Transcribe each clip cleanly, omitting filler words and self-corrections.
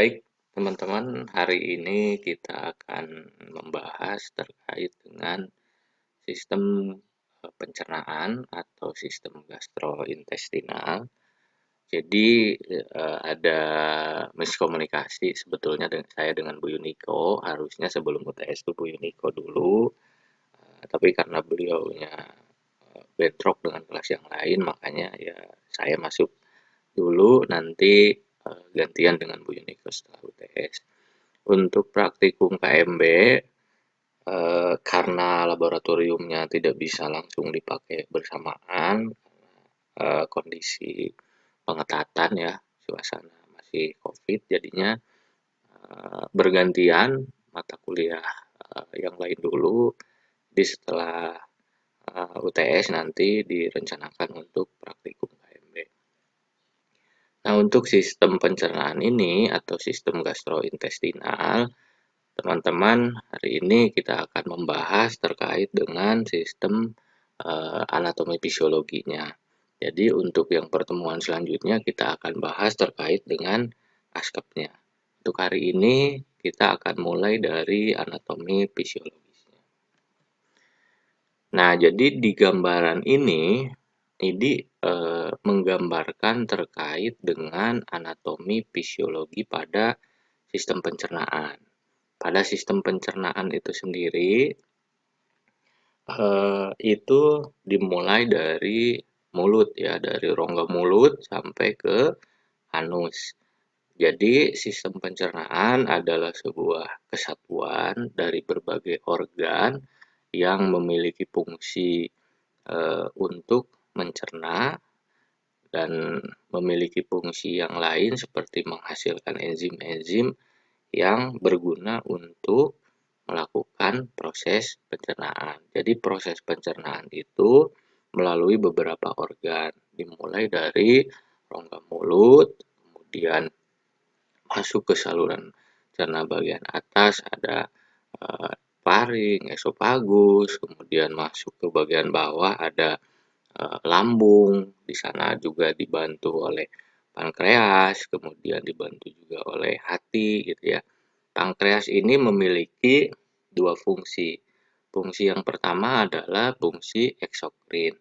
Baik, teman-teman, hari ini kita akan membahas terkait dengan sistem pencernaan atau sistem gastrointestinal. Jadi, ada miskomunikasi sebetulnya saya dengan Bu Yuniko, harusnya sebelum UTS itu Bu Yuniko dulu, tapi karena beliaunya bentrok dengan kelas yang lain, makanya ya saya masuk dulu, nanti gantian dengan Bu Yuniko setelah UTS. Untuk praktikum KMB, karena laboratoriumnya tidak bisa langsung dipakai bersamaan, kondisi pengetatan ya, suasana masih COVID, jadinya bergantian mata kuliah yang lain dulu. Di setelah UTS nanti direncanakan untuk praktikum KMB. Nah, untuk sistem pencernaan ini atau sistem gastrointestinal, teman-teman, hari ini kita akan membahas terkait dengan sistem anatomi fisiologinya. Jadi untuk yang pertemuan selanjutnya kita akan bahas terkait dengan askepnya. Untuk hari ini kita akan mulai dari anatomi fisiologisnya. Nah, jadi di gambaran ini menggambarkan terkait dengan anatomi fisiologi pada sistem pencernaan. Pada sistem pencernaan itu sendiri, itu dimulai dari mulut ya, dari rongga mulut sampai ke anus. Jadi sistem pencernaan adalah sebuah kesatuan dari berbagai organ yang memiliki fungsi untuk mencerna dan memiliki fungsi yang lain seperti menghasilkan enzim-enzim yang berguna untuk melakukan proses pencernaan. Jadi proses pencernaan itu melalui beberapa organ, dimulai dari rongga mulut, kemudian masuk ke saluran cerna bagian atas ada faring, esofagus, kemudian masuk ke bagian bawah ada lambung, di sana juga dibantu oleh pankreas, kemudian dibantu juga oleh hati gitu ya. Pankreas ini memiliki dua fungsi. Fungsi yang pertama adalah fungsi eksokrin.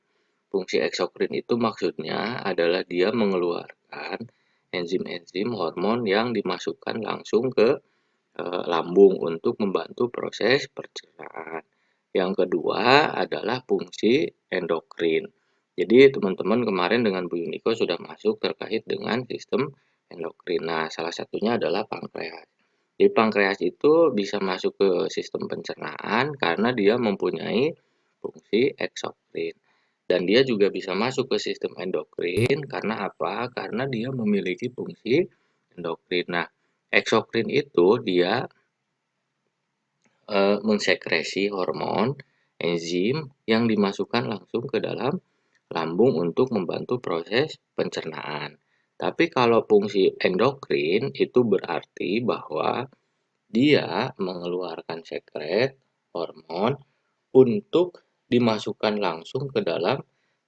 Fungsi eksokrin itu maksudnya adalah dia mengeluarkan enzim-enzim hormon yang dimasukkan langsung ke lambung untuk membantu proses pencernaan. Yang kedua adalah fungsi endokrin. Jadi teman-teman kemarin dengan Bu Yuniko sudah masuk terkait dengan sistem endokrin. Nah, salah satunya adalah pankreas. Jadi pankreas itu bisa masuk ke sistem pencernaan karena dia mempunyai fungsi eksokrin. Dan dia juga bisa masuk ke sistem endokrin karena apa? Karena dia memiliki fungsi endokrin. Nah, eksokrin itu dia mensekresi hormon, enzim yang dimasukkan langsung ke dalam lambung untuk membantu proses pencernaan. Tapi kalau fungsi endokrin itu berarti bahwa dia mengeluarkan sekret hormon untuk dimasukkan langsung ke dalam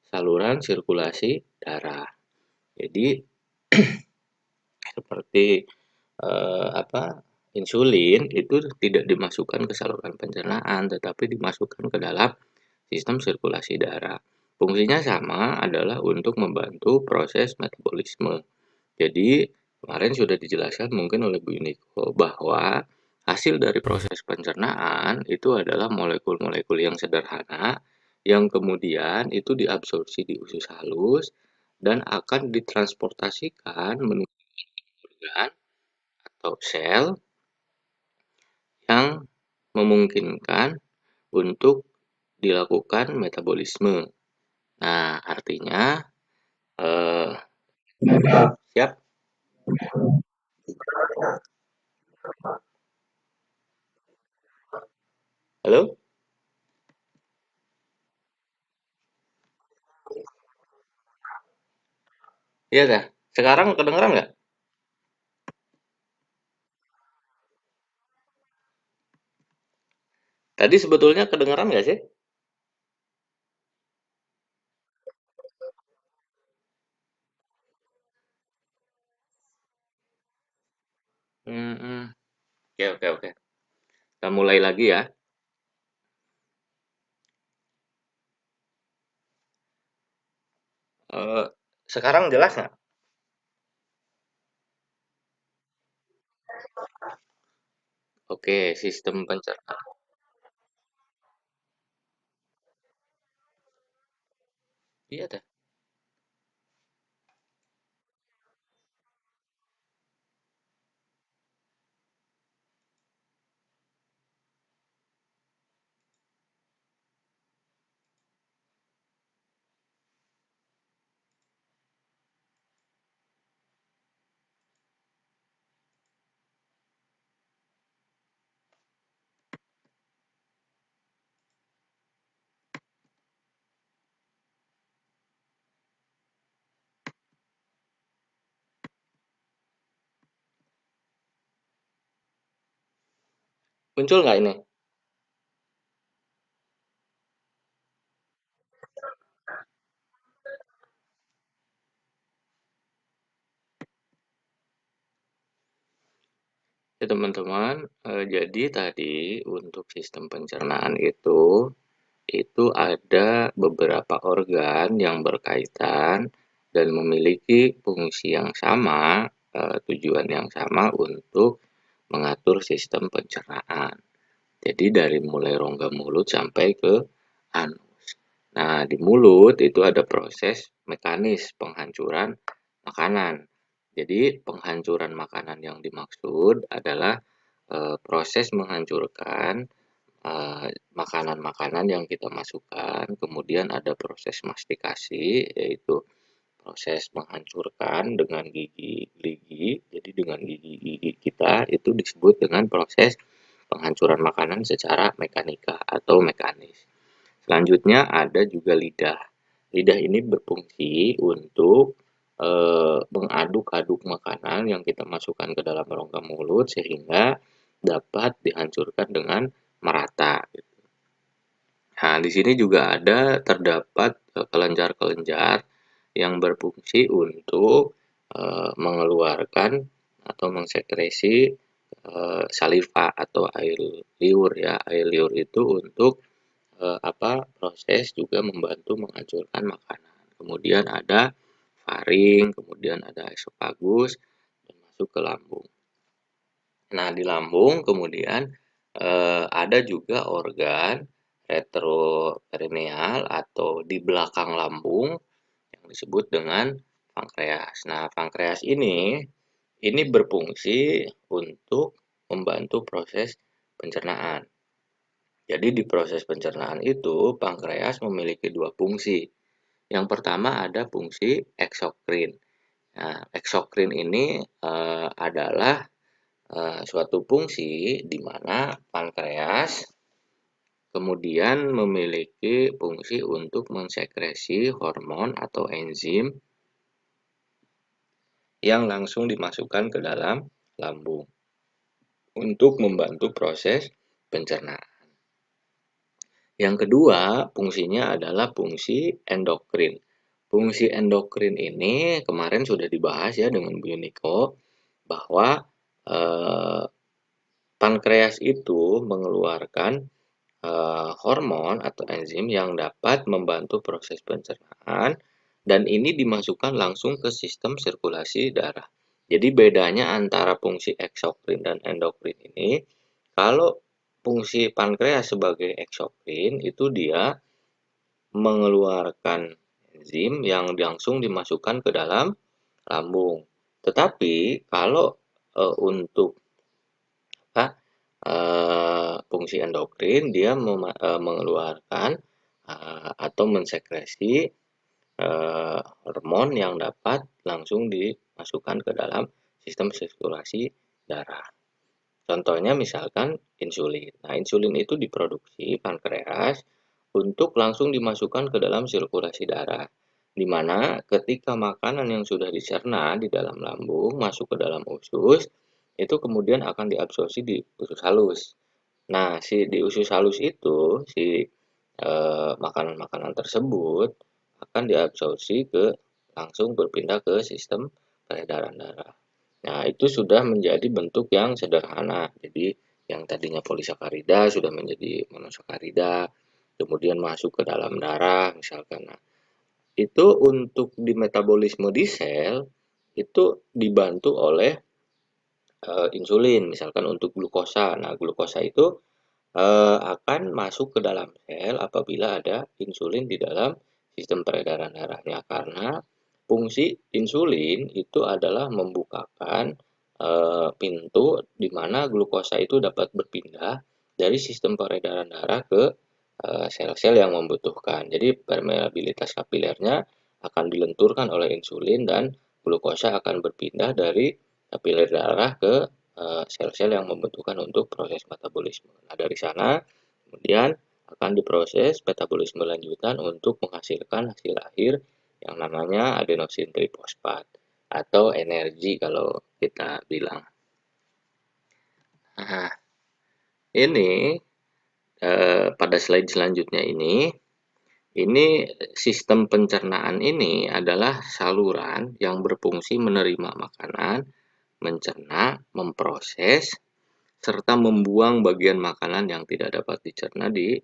saluran sirkulasi darah. Jadi seperti apa, insulin itu tidak dimasukkan ke saluran pencernaan, tetapi dimasukkan ke dalam sistem sirkulasi darah. Fungsinya sama, adalah untuk membantu proses metabolisme. Jadi, kemarin sudah dijelaskan mungkin oleh Bu Yuniko bahwa hasil dari proses pencernaan itu adalah molekul-molekul yang sederhana yang kemudian itu diabsorpsi di usus halus dan akan ditransportasikan menuju organ atau sel yang memungkinkan untuk dilakukan metabolisme. Nah, artinya eh, siap? Halo? Iya dah. Sekarang kedengeran nggak? Tadi sebetulnya kedengeran nggak sih? Mhm, oke oke oke. Kita mulai lagi ya. Eee, Sekarang jelas nggak? Oke, sistem pencernaan. Iya dah. Muncul nggak ini? Ya teman-teman, jadi tadi untuk sistem pencernaan itu ada beberapa organ yang berkaitan dan memiliki fungsi yang sama, tujuan yang sama untuk mengatur sistem pencernaan. Jadi dari mulai rongga mulut sampai ke anus. Nah, di mulut itu ada proses mekanis penghancuran makanan. Jadi penghancuran makanan yang dimaksud adalah proses menghancurkan makanan-makanan yang kita masukkan, kemudian ada proses mastikasi, yaitu proses menghancurkan dengan gigi-gigi. Jadi dengan gigi-gigi kita itu disebut dengan proses penghancuran makanan secara mekanika atau mekanis. Selanjutnya ada juga lidah. Lidah ini berfungsi untuk mengaduk-aduk makanan yang kita masukkan ke dalam rongga mulut sehingga dapat dihancurkan dengan merata. Nah, di sini juga terdapat kelenjar-kelenjar yang berfungsi untuk mengeluarkan atau mensekresi saliva atau air liur ya. Air liur itu untuk proses juga membantu menghancurkan makanan. Kemudian ada faring, kemudian ada esofagus dan masuk ke lambung. Nah, di lambung kemudian ada juga organ retroperitoneal atau di belakang lambung yang disebut dengan pankreas. Nah, pankreas ini berfungsi untuk membantu proses pencernaan. Jadi di proses pencernaan itu pankreas memiliki dua fungsi. Yang pertama ada fungsi eksokrin. Nah, eksokrin ini adalah suatu fungsi di mana pankreas kemudian memiliki fungsi untuk mensekresi hormon atau enzim yang langsung dimasukkan ke dalam lambung untuk membantu proses pencernaan. Yang kedua, fungsinya adalah fungsi endokrin. Fungsi endokrin ini kemarin sudah dibahas ya dengan Bu Yuniko bahwa eh, pankreas itu mengeluarkan hormon atau enzim yang dapat membantu proses pencernaan dan ini dimasukkan langsung ke sistem sirkulasi darah. Jadi bedanya antara fungsi eksokrin dan endokrin ini, kalau fungsi pankreas sebagai eksokrin itu dia mengeluarkan enzim yang langsung dimasukkan ke dalam lambung. Tetapi kalau untuk apa fungsi endokrin dia mengeluarkan atau mensekresi hormon yang dapat langsung dimasukkan ke dalam sistem sirkulasi darah. Contohnya misalkan insulin. Nah, insulin itu diproduksi pankreas untuk langsung dimasukkan ke dalam sirkulasi darah. Di mana ketika makanan yang sudah dicerna di dalam lambung masuk ke dalam usus, itu kemudian akan diabsorpsi di usus halus. Nah, di usus halus itu, makanan-makanan tersebut akan diabsorpsi langsung berpindah ke sistem peredaran darah. Nah, itu sudah menjadi bentuk yang sederhana. Jadi, yang tadinya polisakarida sudah menjadi monosakarida, kemudian masuk ke dalam darah misalkan. Nah, itu untuk di metabolisme di sel, itu dibantu oleh insulin, misalkan untuk glukosa. Nah, glukosa itu akan masuk ke dalam sel apabila ada insulin di dalam sistem peredaran darahnya. Karena fungsi insulin itu adalah membukakan pintu di mana glukosa itu dapat berpindah dari sistem peredaran darah ke sel-sel yang membutuhkan. Jadi permeabilitas kapilernya akan dilenturkan oleh insulin dan glukosa akan berpindah dari kapiler darah ke sel-sel yang membutuhkan untuk proses metabolisme. Nah, dari sana kemudian akan diproses metabolisme lanjutan untuk menghasilkan hasil akhir yang namanya adenosin trifosfat atau energi kalau kita bilang. Nah, ini pada slide selanjutnya ini sistem pencernaan ini adalah saluran yang berfungsi menerima makanan, mencerna, memproses, serta membuang bagian makanan yang tidak dapat dicerna di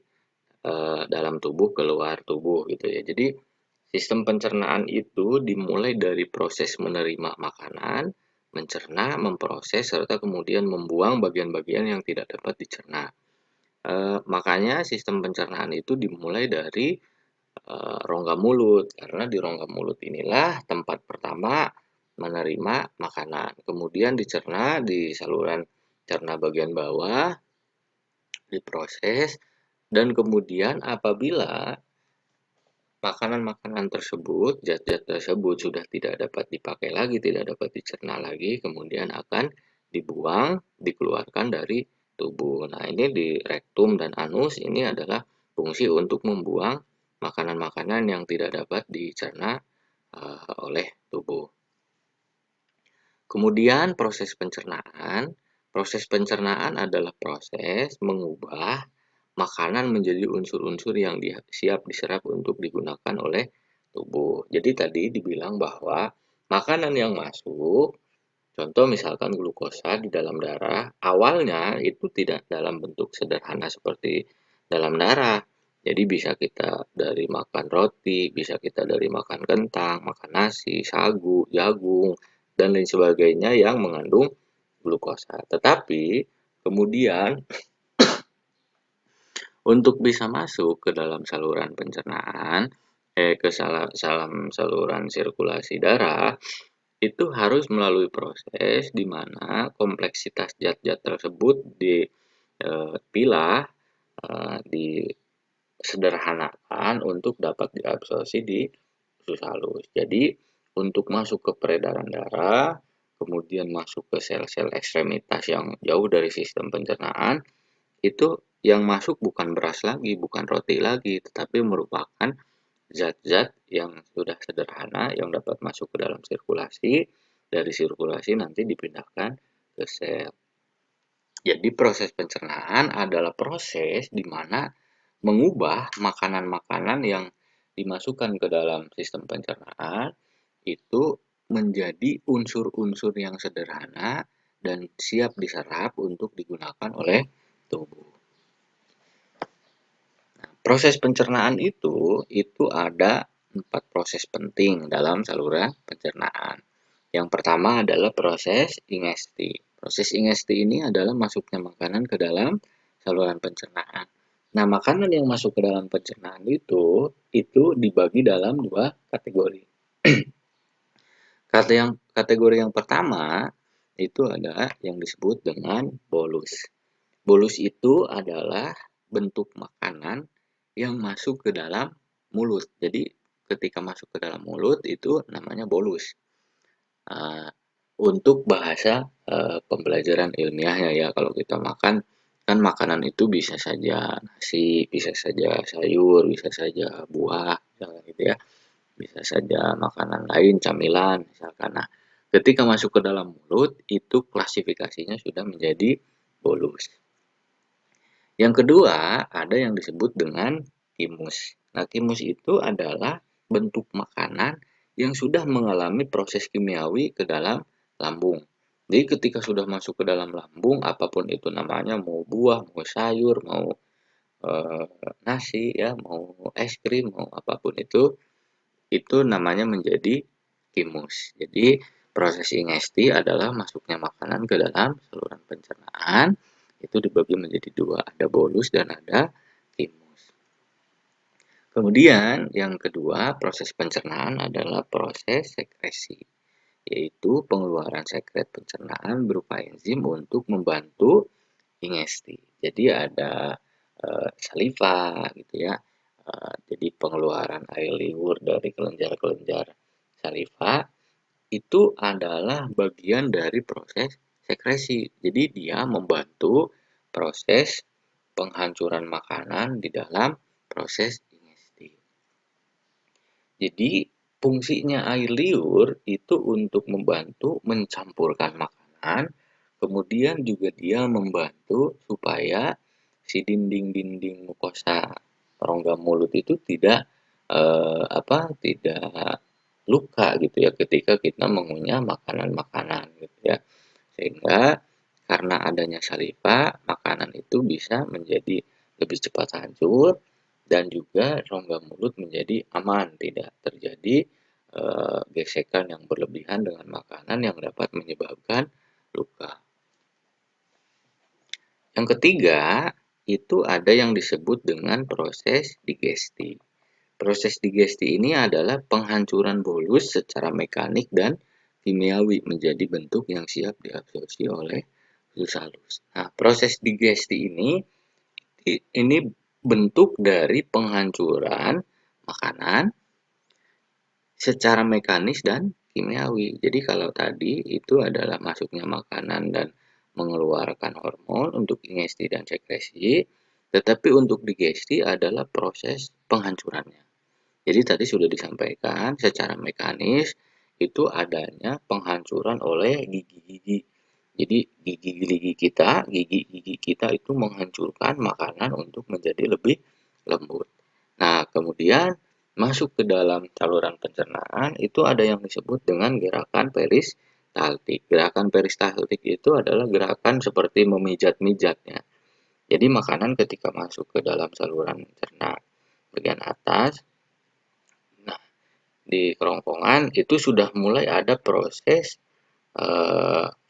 dalam tubuh keluar tubuh gitu ya. Jadi sistem pencernaan itu dimulai dari proses menerima makanan, mencerna, memproses, serta kemudian membuang bagian-bagian yang tidak dapat dicerna. Makanya sistem pencernaan itu dimulai dari rongga mulut, karena di rongga mulut inilah tempat pertama menerima makanan. Kemudian dicerna di saluran cerna bagian bawah, diproses, dan kemudian apabila makanan-makanan tersebut, zat-zat tersebut sudah tidak dapat dipakai lagi, tidak dapat dicerna lagi, kemudian akan dibuang, dikeluarkan dari tubuh. Nah, ini di rektum dan anus ini adalah fungsi untuk membuang makanan-makanan yang tidak dapat dicerna oleh tubuh. Kemudian proses pencernaan adalah proses mengubah makanan menjadi unsur-unsur yang siap diserap untuk digunakan oleh tubuh. Jadi tadi dibilang bahwa makanan yang masuk, contoh misalkan glukosa di dalam darah, awalnya itu tidak dalam bentuk sederhana seperti dalam darah. Jadi bisa kita dari makan roti, bisa kita dari makan kentang, makan nasi, sagu, jagung, dan lain sebagainya yang mengandung glukosa. Tetapi kemudian untuk bisa masuk ke dalam saluran pencernaan, ke saluran sirkulasi darah, itu harus melalui proses di mana kompleksitas zat-zat tersebut dipilah, disederhanakan untuk dapat diabsorpsi di usus halus. Jadi untuk masuk ke peredaran darah, kemudian masuk ke sel-sel ekstremitas yang jauh dari sistem pencernaan, itu yang masuk bukan beras lagi, bukan roti lagi, tetapi merupakan zat-zat yang sudah sederhana yang dapat masuk ke dalam sirkulasi, dari sirkulasi nanti dipindahkan ke sel. Jadi proses pencernaan adalah proses di mana mengubah makanan-makanan yang dimasukkan ke dalam sistem pencernaan itu menjadi unsur-unsur yang sederhana dan siap diserap untuk digunakan oleh tubuh. Proses pencernaan itu ada 4 proses penting dalam saluran pencernaan. Yang pertama adalah proses ingesti. Proses ingesti ini adalah masuknya makanan ke dalam saluran pencernaan. Nah, makanan yang masuk ke dalam pencernaan itu dibagi dalam 2 kategori. Kategori yang pertama itu adalah yang disebut dengan bolus. Bolus itu adalah bentuk makanan yang masuk ke dalam mulut. Jadi ketika masuk ke dalam mulut itu namanya bolus. Untuk bahasa pembelajaran ilmiahnya ya, kalau kita makan kan makanan itu bisa saja nasi, bisa saja sayur, bisa saja buah, misalkan gitu ya, bisa saja makanan lain, camilan misalkan. Nah, ketika masuk ke dalam mulut itu klasifikasinya sudah menjadi bolus. Yang kedua, ada yang disebut dengan timus. Nah, timus itu adalah bentuk makanan yang sudah mengalami proses kimiawi ke dalam lambung. Jadi ketika sudah masuk ke dalam lambung, apapun itu namanya, mau buah, mau sayur, mau nasi ya, mau es krim, mau apapun itu namanya menjadi timus. Jadi proses ingesti adalah masuknya makanan ke dalam saluran pencernaan, itu dibagi menjadi dua, ada bolus dan ada timus. Kemudian yang kedua, proses pencernaan adalah proses sekresi, yaitu pengeluaran sekret pencernaan berupa enzim untuk membantu ingesti. Jadi ada saliva gitu ya. Jadi pengeluaran air liur dari kelenjar-kelenjar saliva itu adalah bagian dari proses sekresi. Jadi dia membantu proses penghancuran makanan di dalam proses ingesti. Jadi fungsinya air liur itu untuk membantu mencampurkan makanan, kemudian juga dia membantu supaya si dinding-dinding mukosa rongga mulut itu tidak luka gitu ya ketika kita mengunyah makanan-makanan gitu ya. Sehingga karena adanya saliva, makanan itu bisa menjadi lebih cepat hancur dan juga rongga mulut menjadi aman, tidak terjadi gesekan yang berlebihan dengan makanan yang dapat menyebabkan luka. Yang ketiga, itu ada yang disebut dengan proses digesti. Proses digesti ini adalah penghancuran bolus secara mekanik dan kimiawi menjadi bentuk yang siap diabsorpsi oleh usus halus. Nah, proses digesti ini bentuk dari penghancuran makanan secara mekanis dan kimiawi. Jadi kalau tadi itu adalah masuknya makanan dan mengeluarkan hormon untuk ingesti dan sekresi, tetapi untuk digesti adalah proses penghancurannya. Jadi tadi sudah disampaikan secara mekanis itu adanya penghancuran oleh gigi-gigi. Jadi gigi-gigi kita itu menghancurkan makanan untuk menjadi lebih lembut. Nah, kemudian masuk ke dalam saluran pencernaan itu ada yang disebut dengan gerakan peristaltik. Gerakan peristaltik itu adalah gerakan seperti memijat-mijat ya. Jadi makanan ketika masuk ke dalam saluran cerna bagian atas, nah di kerongkongan itu sudah mulai ada proses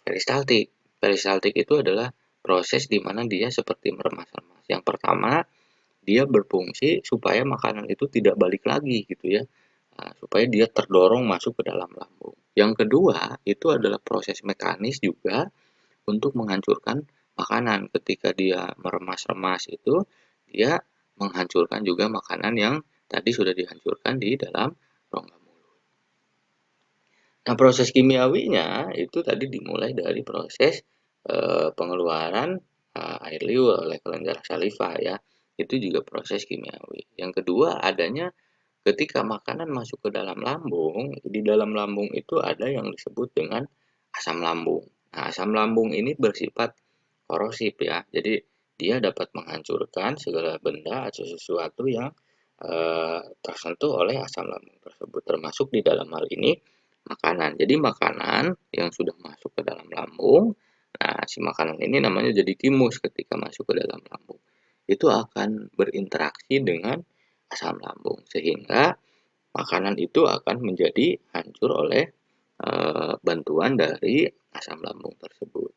peristaltik. Peristaltik itu adalah proses di mana dia seperti meremas-remas. Yang pertama, dia berfungsi supaya makanan itu tidak balik lagi gitu ya. Nah, supaya dia terdorong masuk ke dalam lambung. Yang kedua, itu adalah proses mekanis juga untuk menghancurkan makanan. Ketika dia meremas-remas itu, dia menghancurkan juga makanan yang tadi sudah dihancurkan di dalam rongga mulut. Nah, proses kimiawinya itu tadi dimulai dari proses pengeluaran air liur oleh kelenjar saliva ya. Itu juga proses kimiawi. Yang kedua adanya ketika makanan masuk ke dalam lambung, di dalam lambung itu ada yang disebut dengan asam lambung. Nah, asam lambung ini bersifat korosif ya. Jadi dia dapat menghancurkan segala benda atau sesuatu yang tersentuh oleh asam lambung tersebut, termasuk di dalam hal ini makanan. Jadi makanan yang sudah masuk ke dalam lambung, nah si makanan ini namanya jadi timus ketika masuk ke dalam lambung. Itu akan berinteraksi dengan asam lambung sehingga makanan itu akan menjadi hancur oleh bantuan dari asam lambung tersebut.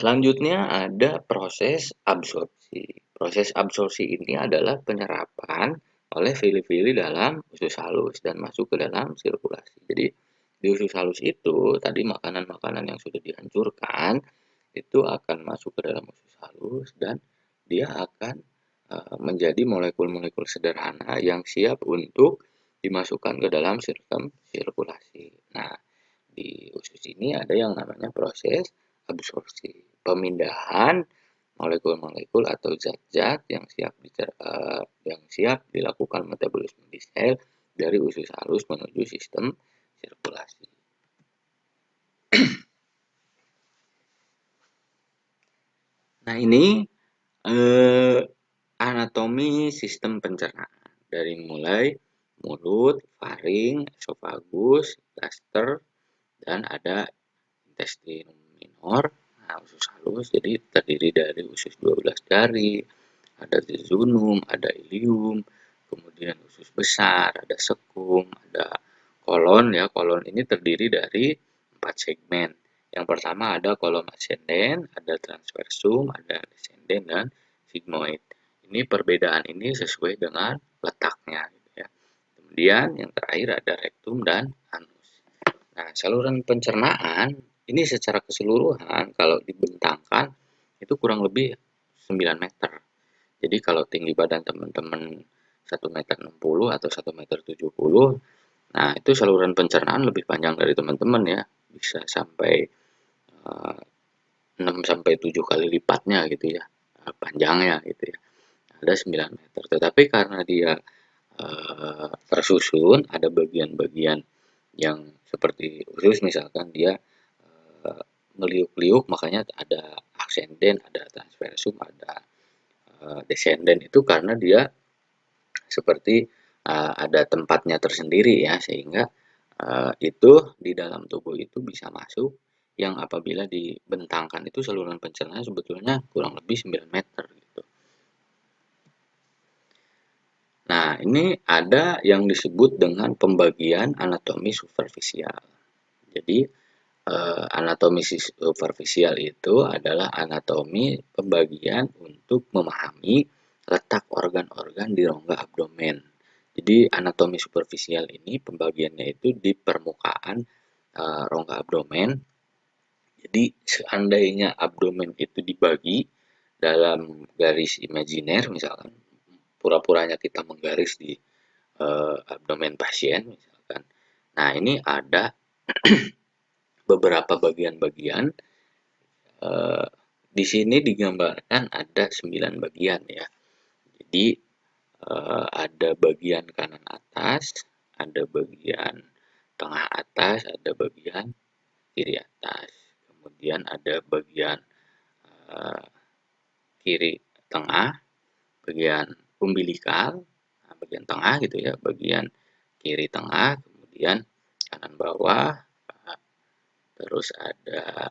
Selanjutnya ada proses absorpsi. Proses absorpsi ini adalah penyerapan oleh fili-fili dalam usus halus dan masuk ke dalam sirkulasi. Jadi di usus halus itu tadi makanan-makanan yang sudah dihancurkan itu akan masuk ke dalam usus halus dan dia akan menjadi molekul-molekul sederhana yang siap untuk dimasukkan ke dalam sistem sirkulasi. Nah, di usus ini ada yang namanya proses absorpsi, pemindahan molekul-molekul atau zat-zat yang siap dilakukan metabolisme di sel dari usus halus menuju sistem sirkulasi. Nah, ini anatomi sistem pencernaan dari mulai mulut, faring, esofagus, gaster, dan ada intestinum minor. Nah, usus halus jadi terdiri dari usus 12 jari, ada jejunum, ada ilium, kemudian usus besar, ada sekung, ada kolon ya. Kolon ini terdiri dari 4 segmen. Yang pertama ada kolon ascenden, ada transversum, ada descendens, dan sigmoid. Ini perbedaan ini sesuai dengan letaknya gitu ya. Kemudian yang terakhir ada rektum dan anus. Nah, saluran pencernaan ini secara keseluruhan kalau dibentangkan itu kurang lebih 9 meter. Jadi kalau tinggi badan teman-teman 1,60 m atau 1,70 m, nah itu saluran pencernaan lebih panjang dari teman-teman ya, bisa sampai 6 sampai 7 kali lipatnya gitu ya, panjangnya gitu ya. Ada 9 meter. Tetapi karena dia tersusun, ada bagian-bagian yang seperti usus misalkan dia meliuk-liuk, makanya ada aksenden, ada transversum, ada descenden, itu karena dia seperti ada tempatnya tersendiri ya, sehingga itu di dalam tubuh itu bisa masuk yang apabila dibentangkan itu saluran pencernaan sebetulnya kurang lebih 9 meter gitu. Nah, ini ada yang disebut dengan pembagian anatomi superficial. Jadi anatomi superficial itu adalah anatomi pembagian untuk memahami letak organ-organ di rongga abdomen. Jadi anatomi superficial ini pembagiannya itu di permukaan rongga abdomen. Jadi seandainya abdomen itu dibagi dalam garis imajiner, misalkan pura-puranya kita menggaris di abdomen pasien misalkan. Nah, ini ada beberapa bagian-bagian. Di sini digambarkan ada 9 bagian ya. Jadi ada bagian kanan atas, ada bagian tengah atas, ada bagian kiri atas. Kemudian ada bagian kiri tengah, bagian umbilikal, nah, bagian tengah gitu ya, bagian kiri tengah, kemudian kanan bawah, terus ada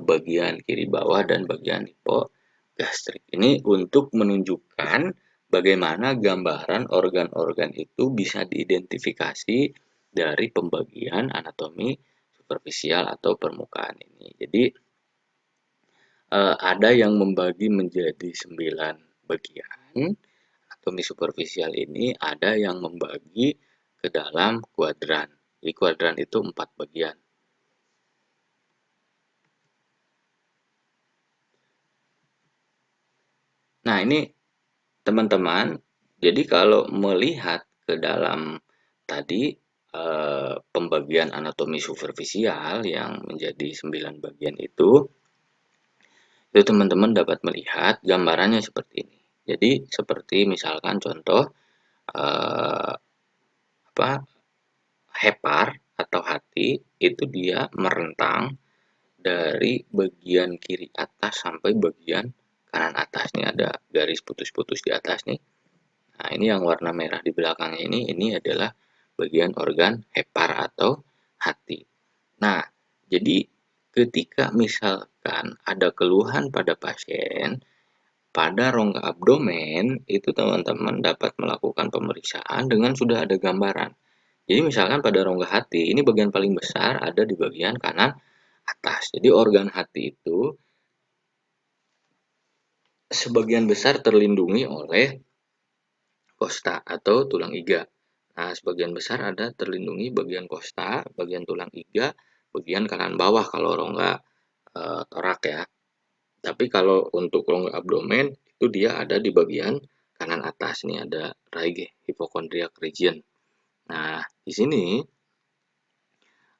bagian kiri bawah dan bagian hipogastrik. Ini untuk menunjukkan bagaimana gambaran organ-organ itu bisa diidentifikasi dari pembagian anatomi superficial atau permukaan ini. Jadi ada yang membagi menjadi 9 bagian. Anatomi superficial ini ada yang membagi ke dalam kuadran. Di kuadran itu 4 bagian. Nah, ini teman-teman, jadi kalau melihat ke dalam tadi pembagian anatomi superficial yang menjadi 9 bagian itu teman-teman dapat melihat gambarannya seperti ini. Jadi seperti misalkan contoh eh, apa hepar atau hati itu dia merentang dari bagian kiri atas sampai bagian kanan atas. Nih ada garis putus-putus di atas nih. Nah, ini yang warna merah di belakangnya ini adalah bagian organ hepar atau hati. Nah, jadi ketika misalkan ada keluhan pada pasien pada rongga abdomen, itu teman-teman dapat melakukan pemeriksaan dengan sudah ada gambaran. Jadi misalkan pada rongga hati, ini bagian paling besar ada di bagian kanan atas. Jadi organ hati itu sebagian besar terlindungi oleh kosta atau tulang iga. Nah, sebagian besar ada terlindungi bagian kosta, bagian tulang iga, bagian kanan bawah kalau rongga torak ya. Tapi kalau untuk rongga abdomen itu dia ada di bagian kanan atas nih ada right hypochondriac region. Nah, di sini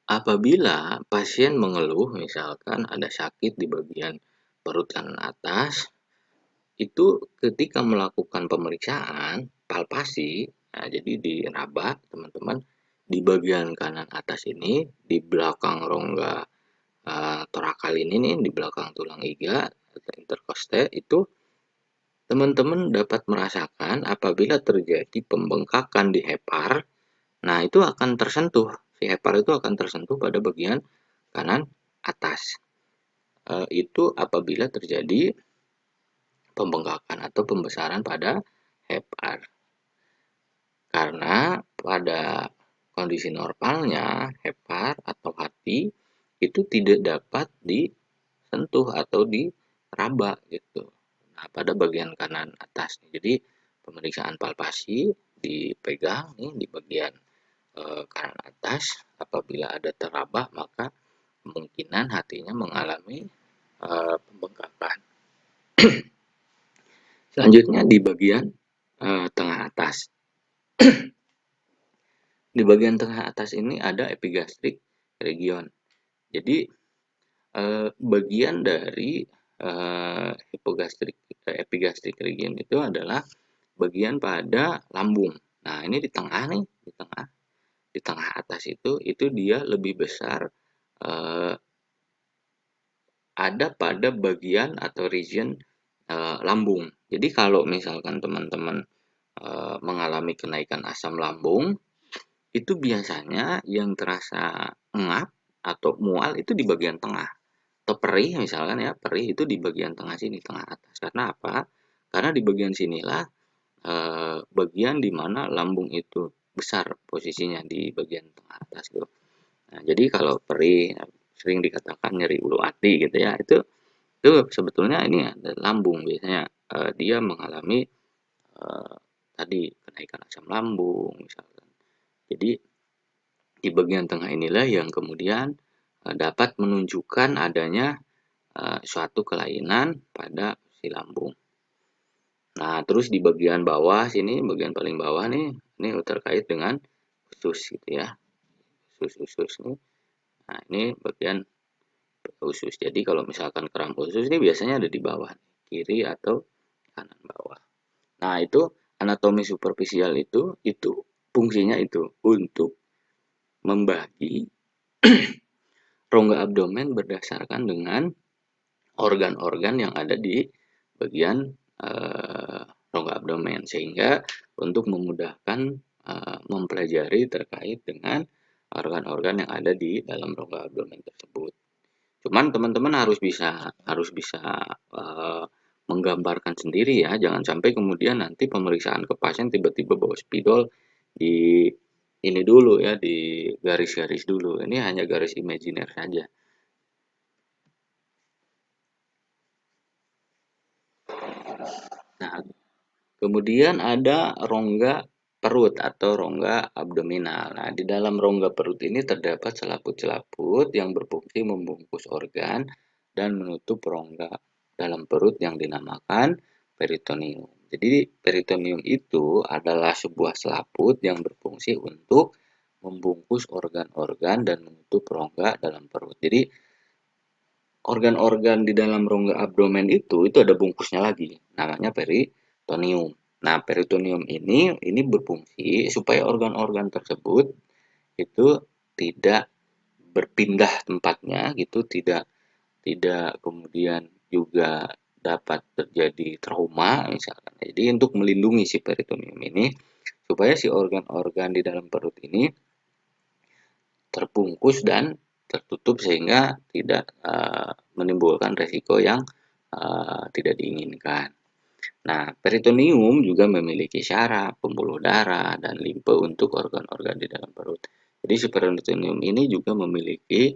apabila pasien mengeluh misalkan ada sakit di bagian perut kanan atas, itu ketika melakukan pemeriksaan palpasi, nah jadi diraba teman-teman di bagian kanan atas ini di belakang rongga torakal ini nih di belakang tulang iga interkoste itu teman-teman dapat merasakan apabila terjadi pembengkakan di hepar, nah itu akan tersentuh, si hepar itu akan tersentuh pada bagian kanan atas. Itu apabila terjadi pembengkakan atau pembesaran pada hepar. Karena pada kondisi normalnya hepar atau hati itu tidak dapat disentuh atau diraba gitu. Nah, pada bagian kanan atas. Jadi pemeriksaan palpasi dipegang nih di bagian kanan atas. Apabila ada teraba maka kemungkinan hatinya mengalami pembengkakan. Selanjutnya di bagian tengah atas. Di bagian tengah atas ini ada epigastric region. Jadi bagian dari epigastric region itu adalah bagian pada lambung. Nah, ini di tengah nih, di tengah atas itu dia lebih besar, ada pada bagian atau region lambung. Jadi kalau misalkan teman-teman mengalami kenaikan asam lambung, itu biasanya yang terasa ngap atau mual itu di bagian tengah. Atau perih misalkan ya, perih itu di bagian tengah sini, tengah atas. Karena apa? Karena di bagian sinilah bagian di mana lambung itu besar posisinya di bagian tengah atas gitu. Nah, jadi kalau perih sering dikatakan nyeri ulu hati gitu ya, itu sebetulnya ini ada lambung biasanya dia mengalami tadi kenaikan asam lambung misalkan. Jadi di bagian tengah inilah yang kemudian dapat menunjukkan adanya suatu kelainan pada si lambung. Nah, terus di bagian bawah sini, bagian paling bawah nih, ini terkait dengan usus gitu ya. Usus nih. Nah, ini bagian usus. Jadi kalau misalkan keram usus ini biasanya ada di bawah, kiri atau kanan bawah. Nah, itu anatomi superficial itu fungsinya itu untuk membagi rongga abdomen berdasarkan dengan organ-organ yang ada di bagian rongga abdomen sehingga untuk memudahkan mempelajari terkait dengan organ-organ yang ada di dalam rongga abdomen tersebut. Cuman teman-teman harus bisa menggambarkan sendiri ya, jangan sampai kemudian nanti pemeriksaan ke pasien tiba-tiba bawa spidol di ini dulu ya, di garis-garis dulu. Ini hanya garis imajiner saja. Nah, kemudian ada rongga perut atau rongga abdominal. Nah, di dalam rongga perut ini terdapat selaput-selaput yang berfungsi membungkus organ dan menutup rongga dalam perut yang dinamakan peritoneum. Jadi, peritoneum itu adalah sebuah selaput yang berfungsi untuk membungkus organ-organ dan menutup rongga dalam perut. Jadi, organ-organ di dalam rongga abdomen itu ada bungkusnya lagi, namanya peritoneum. Nah, peritoneum ini berfungsi supaya organ-organ tersebut itu tidak berpindah tempatnya gitu, tidak tidak kemudian juga dapat terjadi trauma misalkan. Jadi untuk melindungi si peritoneum ini supaya si organ-organ di dalam perut ini terbungkus dan tertutup sehingga tidak menimbulkan resiko yang tidak diinginkan. Nah, peritoneum juga memiliki syaraf, pembuluh darah, dan limfe untuk organ-organ di dalam perut. Jadi si peritoneum ini juga memiliki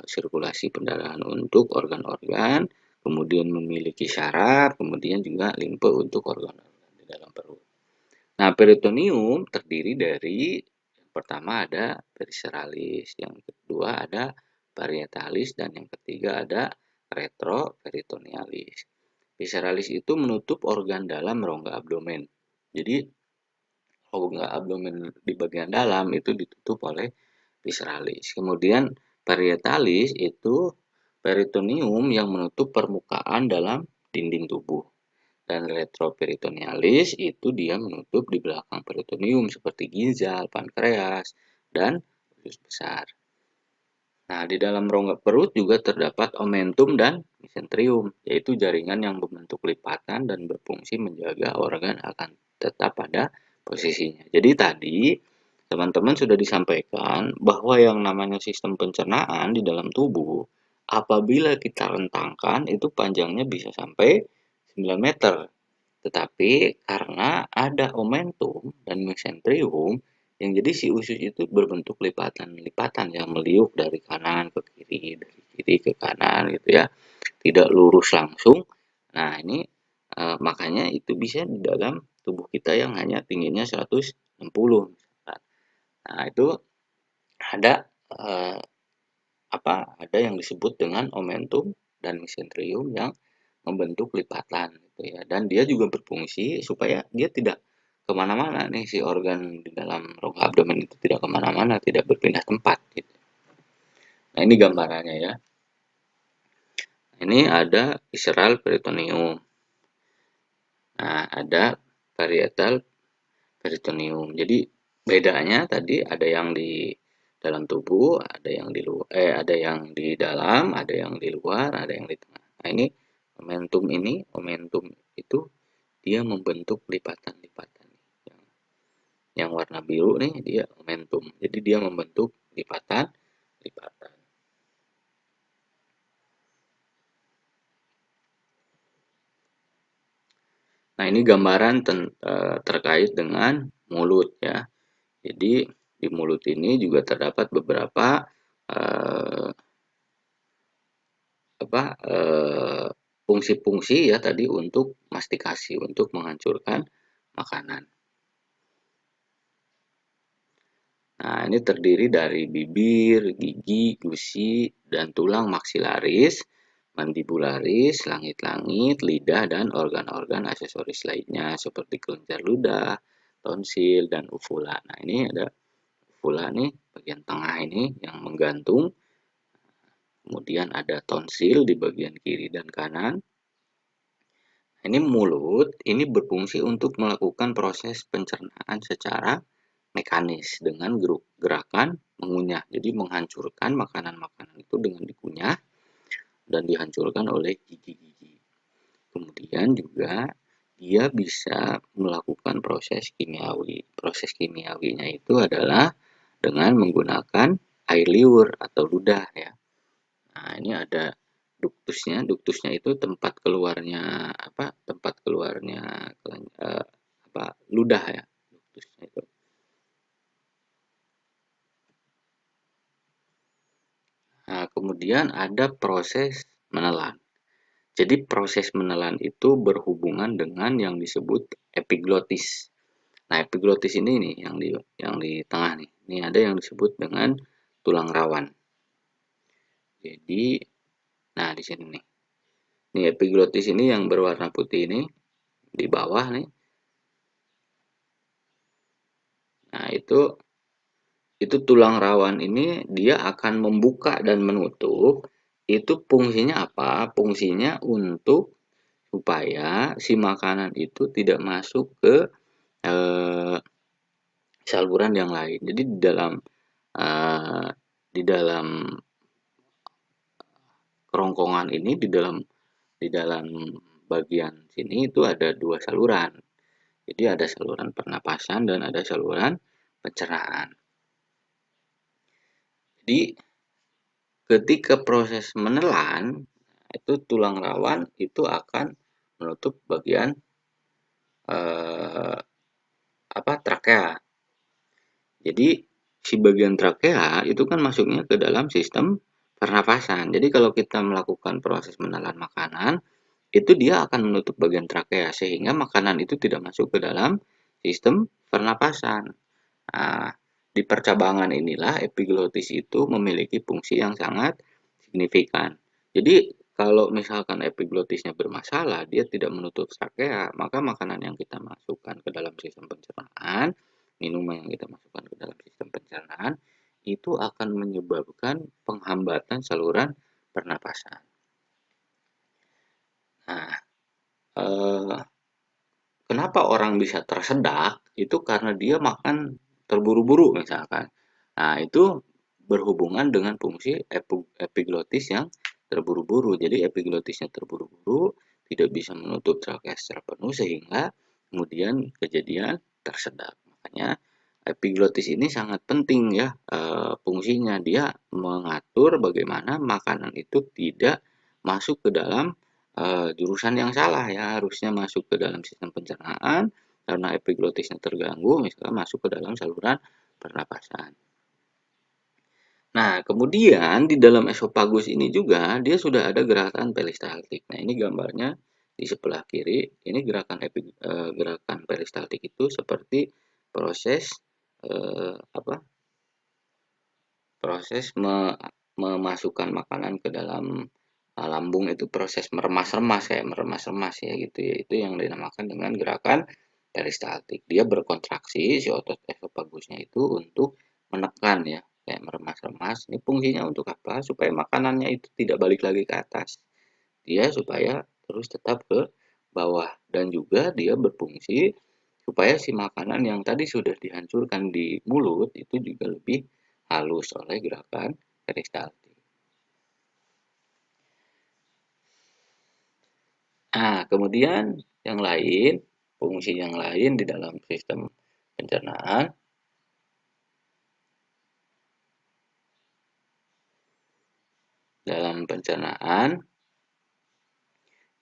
sirkulasi pendarahan untuk organ-organ, kemudian memiliki syaraf, kemudian juga limfe untuk organ-organ di dalam perut. Nah, peritoneum terdiri dari yang pertama ada visceralis, yang kedua ada parietalis, dan yang ketiga ada retroperitonealis. Visceralis itu menutup organ dalam rongga abdomen. Jadi, rongga abdomen di bagian dalam itu ditutup oleh visceralis. Kemudian parietalis itu peritoneum yang menutup permukaan dalam dinding tubuh. Dan retroperitonealis itu dia menutup di belakang peritoneum seperti ginjal, pankreas, dan usus besar. Nah, di dalam rongga perut juga terdapat omentum dan mesenterium, yaitu jaringan yang berbentuk lipatan dan berfungsi menjaga organ akan tetap pada posisinya. Jadi tadi teman-teman sudah disampaikan bahwa yang namanya sistem pencernaan di dalam tubuh, apabila kita rentangkan itu panjangnya bisa sampai 9 meter. Tetapi karena ada omentum dan mesenterium, yang jadi si usus itu berbentuk lipatan-lipatan yang meliuk dari kanan ke kiri, dari kiri ke kanan gitu ya, tidak lurus langsung. Nah ini makanya itu bisa di dalam tubuh kita yang hanya tingginya 160. Nah itu ada ada yang disebut dengan omentum dan mesenterium yang membentuk lipatan gitu ya, dan dia juga berfungsi supaya dia tidak kemana-mana nih, si organ di dalam rongga abdomen itu tidak kemana-mana, tidak berpindah tempat gitu. Nah ini gambarannya ya. Ini ada visceral peritoneum. Nah ada parietal peritoneum. Jadi bedanya tadi ada yang di dalam tubuh, ada yang di luar, ada yang di dalam, ada yang di luar, ada yang di tengah. Nah ini omentum itu dia membentuk lipatan-lipatan. Yang warna biru nih dia omentum. Jadi dia membentuk lipatan-lipatan. Nah ini gambaran terkait dengan mulut ya. Jadi di mulut ini juga terdapat beberapa eh, fungsi-fungsi ya tadi untuk mastikasi, untuk menghancurkan makanan. Nah, ini terdiri dari bibir, gigi, gusi, dan tulang maksilaris, mandibularis, langit-langit, lidah, dan organ-organ aksesoris lainnya seperti kelenjar ludah, tonsil, dan uvula. Nah, ini ada uvula nih, bagian tengah ini yang menggantung. Kemudian ada tonsil di bagian kiri dan kanan. Ini mulut, ini berfungsi untuk melakukan proses pencernaan secara mekanis dengan gerakan mengunyah. Jadi menghancurkan makanan-makanan itu dengan dikunyah dan dihancurkan oleh gigi-gigi. Kemudian juga dia bisa melakukan proses kimiawi. Proses kimiawinya itu adalah dengan menggunakan air liur atau ludah ya. Nah, ini ada duktusnya. Duktusnya itu tempat keluarnya Tempat keluarnya ludah ya. Duktusnya itu. Nah, kemudian ada proses menelan. Jadi proses menelan itu berhubungan dengan yang disebut epiglotis. Nah, epiglotis ini nih yang di tengah nih. Ini ada yang disebut dengan tulang rawan. Jadi, nah di sini nih. Ini epiglotis ini yang berwarna putih ini di bawah nih. Nah, itu tulang rawan ini dia akan membuka dan menutup. Itu fungsinya apa? Fungsinya untuk supaya si makanan itu tidak masuk ke eh, saluran yang lain. Jadi eh, di dalam kerongkongan ini di dalam bagian sini itu ada dua saluran. Jadi ada saluran pernapasan dan ada saluran pencernaan. Jadi ketika proses menelan itu tulang rawan itu akan menutup bagian eh, trakea. Jadi si bagian trakea itu kan masuknya ke dalam sistem pernafasan. Jadi kalau kita melakukan proses menelan makanan, itu dia akan menutup bagian trakea sehingga makanan itu tidak masuk ke dalam sistem pernapasan. Nah, di percabangan inilah epiglotis itu memiliki fungsi yang sangat signifikan. Jadi kalau misalkan epiglotisnya bermasalah, dia tidak menutup trakea, maka makanan yang kita masukkan ke dalam sistem pencernaan, minuman yang kita masukkan ke dalam sistem pencernaan, itu akan menyebabkan penghambatan saluran pernapasan. Nah, eh, kenapa orang bisa tersedak? Itu karena dia makan terburu-buru misalkan. Nah, itu berhubungan dengan fungsi epiglotis yang terburu-buru. Jadi epiglotisnya terburu-buru, tidak bisa menutup trakea secara penuh sehingga kemudian kejadian tersedak. Makanya epiglotis ini sangat penting ya fungsinya. Dia mengatur bagaimana makanan itu tidak masuk ke dalam jurusan yang salah ya. Harusnya masuk ke dalam sistem pencernaan, karena epiglotisnya terganggu, misalnya masuk ke dalam saluran pernapasan. Nah, kemudian di dalam esofagus ini juga dia sudah ada gerakan peristaltik. Nah, ini gambarnya di sebelah kiri. Ini gerakan peristaltik itu seperti proses apa? Proses memasukkan makanan ke dalam lambung, itu proses meremas-remas, kayak meremas-remas ya gitu ya. Itu yang dinamakan dengan gerakan peristaltik. Dia berkontraksi si otot esofagusnya itu untuk menekan ya, kayak meremas-remas. Ini fungsinya untuk apa? Supaya makanannya itu tidak balik lagi ke atas. Dia supaya terus tetap ke bawah, dan juga dia berfungsi supaya si makanan yang tadi sudah dihancurkan di mulut itu juga lebih halus oleh gerakan peristaltik. Nah, kemudian yang lain, fungsi yang lain di dalam sistem pencernaan,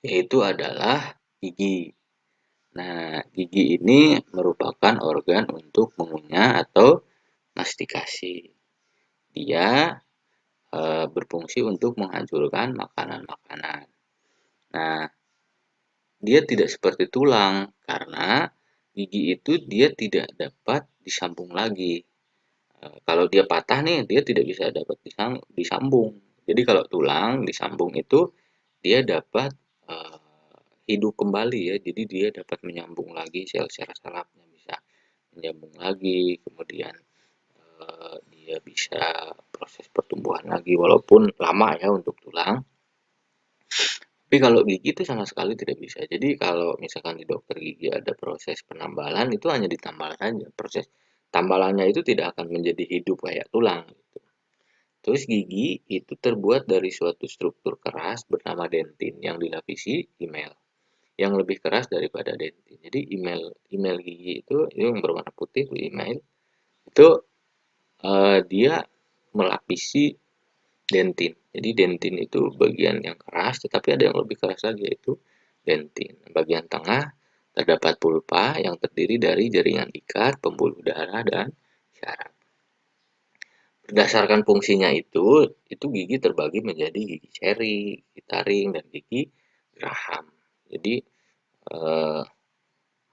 yaitu adalah gigi. Nah, gigi ini merupakan organ untuk mengunyah atau mastikasi. Dia berfungsi untuk menghancurkan makanan-makanan. Nah, dia tidak seperti tulang karena gigi itu dia tidak dapat disambung lagi. Kalau dia patah nih, dia tidak bisa dapat disambung. Jadi kalau tulang disambung itu dia dapat uh, hidup kembali ya. Jadi dia dapat menyambung lagi sel-sel sarafnya, bisa menyambung lagi, kemudian dia bisa proses pertumbuhan lagi walaupun lama ya untuk tulang. Tapi kalau gigi itu sama sekali tidak bisa. Jadi kalau misalkan di dokter gigi ada proses penambalan, itu hanya ditambal saja. Proses tambalannya itu tidak akan menjadi hidup kayak tulang gitu. Terus gigi itu terbuat dari suatu struktur keras bernama dentin yang dilapisi email, yang lebih keras daripada dentin. Jadi email gigi itu yang berwarna putih, itu email itu dia melapisi dentin. Jadi dentin itu bagian yang keras, tetapi ada yang lebih keras lagi, yaitu dentin. Bagian tengah terdapat pulpa yang terdiri dari jaringan ikat, pembuluh darah, dan syaraf. Berdasarkan fungsinya itu gigi terbagi menjadi gigi seri, gigi taring, dan gigi geraham. Jadi eh,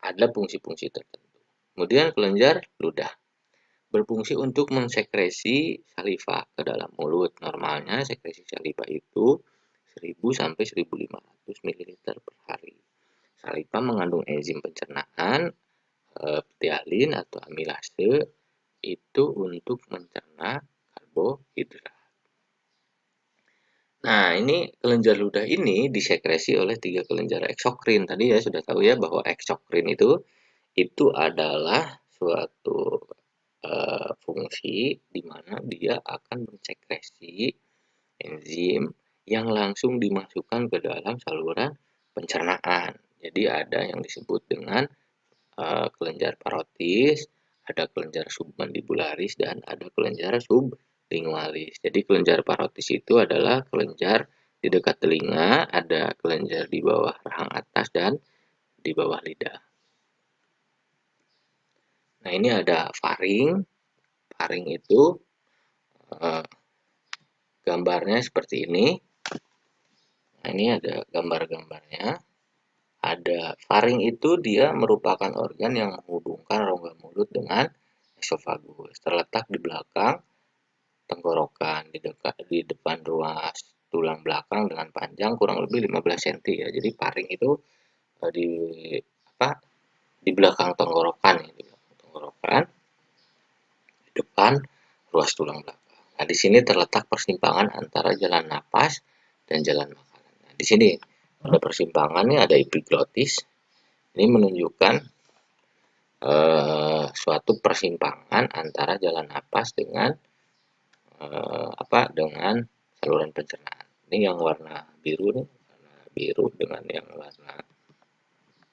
ada fungsi-fungsi tertentu. Kemudian kelenjar ludah berfungsi untuk mensekresi saliva ke dalam mulut. Normalnya sekresi saliva itu 1000 sampai 1500 ml per hari. Saliva mengandung enzim pencernaan, ptyalin atau amilase itu untuk mencerna karbohidrat. Nah, ini kelenjar ludah ini disekresi oleh 3 kelenjar eksokrin. Tadi ya sudah tahu ya bahwa eksokrin itu adalah suatu fungsi di mana dia akan mensekresi enzim yang langsung dimasukkan ke dalam saluran pencernaan. Jadi ada yang disebut dengan kelenjar parotis, ada kelenjar submandibularis, dan ada kelenjar sublingualis. Jadi kelenjar parotis itu adalah kelenjar di dekat telinga, ada kelenjar di bawah rahang atas dan di bawah lidah. Nah, ini ada faring. Faring itu gambarnya seperti ini. Nah, ini ada gambar-gambarnya. Ada faring itu dia merupakan organ yang menghubungkan rongga mulut dengan esofagus. Terletak di belakang tenggorokan, di depan ruas tulang belakang dengan panjang kurang lebih 15 cm ya. Jadi faring itu di apa? Di belakang tenggorokan ya, di belakang tenggorokan, di depan ruas tulang belakang. Nah, di sini terletak persimpangan antara jalan napas dan jalan makanan. Nah, di sini ada persimpangannya, ada epiglotis. Ini menunjukkan suatu persimpangan antara jalan napas dengan dengan saluran pencernaan. Ini yang warna biru nih, warna biru dengan yang warna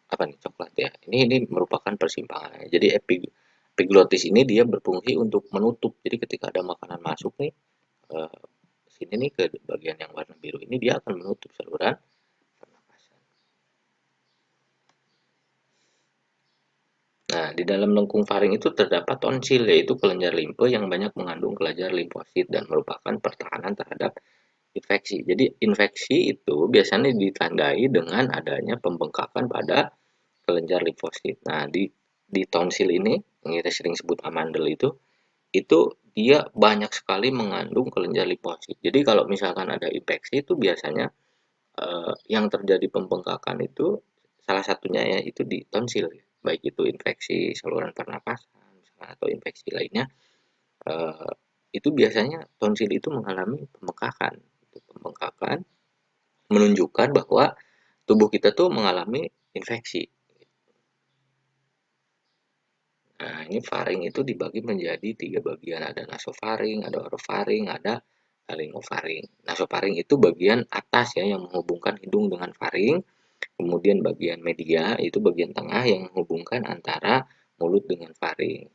apa nih, coklat ya. Ini merupakan persimpangan. Jadi epiglotis ini dia berfungsi untuk menutup. Jadi ketika ada makanan masuk nih, eh, sini nih ke bagian yang warna biru ini dia akan menutup saluran pernapasan. Nah, di dalam lengkung faring itu terdapat tonsil, yaitu kelenjar limfe yang banyak mengandung kelenjar limfosit dan merupakan pertahanan terhadap infeksi. Jadi infeksi itu biasanya ditandai dengan adanya pembengkakan pada kelenjar limfosit. Nah, di tonsil ini yang kita sering sebut amandel itu dia banyak sekali mengandung kelenjar limfosit. Jadi kalau misalkan ada infeksi itu biasanya yang terjadi pembengkakan itu salah satunya ya itu di tonsil, baik itu infeksi saluran pernapasan atau infeksi lainnya, eh, itu biasanya tonsil itu mengalami pembengkakan. Pembengkakan menunjukkan bahwa tubuh kita tuh mengalami infeksi. Nah, ini faring itu dibagi menjadi 3 bagian, ada nasofaring, ada orofaring, ada laringofaring. Nasofaring itu bagian atas ya yang menghubungkan hidung dengan faring, kemudian bagian media itu bagian tengah yang menghubungkan antara mulut dengan faring.